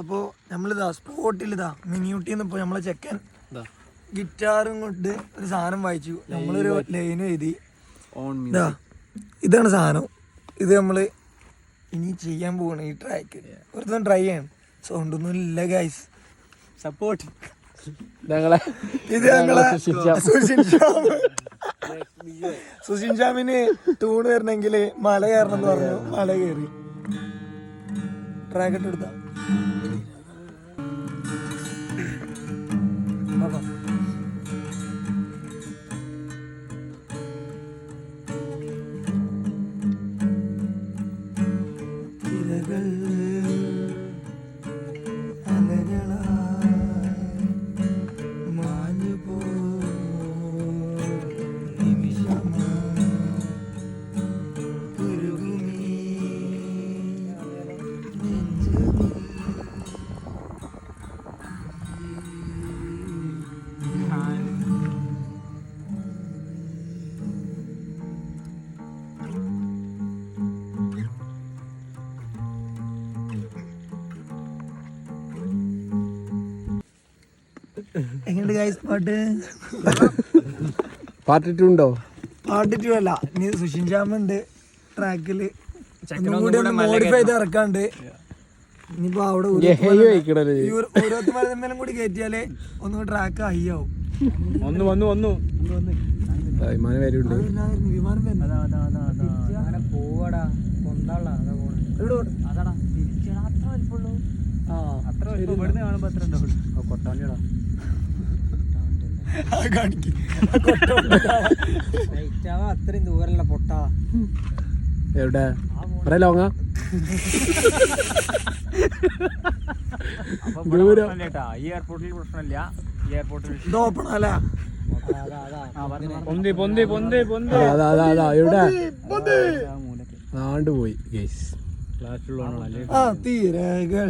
അപ്പോൾ നമ്മളിതാ സ്പോട്ടിലിതാ മിനിയൂട്ടിന്ന് ഇപ്പോൾ നമ്മളെ ചെക്കൻ ഗിറ്റാറും കൊണ്ട് ഒരു സാധനം വായിച്ചു. നമ്മളൊരു ലൈൻ എഴുതി. ഇതാ ഇതാണ് സാധനം. ഇത് നമ്മൾ ഇനി ചെയ്യാൻ പോവാണ് ഈ ട്രാക്ക്. ഒരു ട്രൈ ചെയ്യണം. സൗണ്ടൊന്നും ഇല്ല ഗൈസ്. സപ്പോർട്ട്. ഇത് ഞങ്ങളെ സുഷിൻ ഷാമിന് ടൂണ് വരണമെങ്കിൽ മല കയറണം എന്ന് പറഞ്ഞു. മല കയറി ട്രാക്ക് ഇട്ടെടുത്ത എങ്ങനെയുണ്ട് ഗൈസ് പാട്ട്? പാർട്ട് 2 ഉണ്ടോ? പാർട്ട് 2 അല്ല, ഇനി സുഷിൻ ശ്യാമുണ്ട് ട്രാക്കില്. മോഡിഫൈ ചെയ്ത് ഇറക്കാണ്ട്. ഇനിയിപ്പോ അവിടെ ഓരോരുത്തരും കൂടി കയറ്റിയാലേ ഒന്നും ട്രാക്ക് ഹൈ ആവും. വിമാനം വരുന്നുണ്ട്. അത്രയും ദൂരല്ല പൊട്ട. എവിടെ ലോങ്ങ എയർപോർട്ടിൽ പ്രശ്നമില്ല. എയർപോർട്ടിൽ ആണ്ട് പോയി തീരകൾ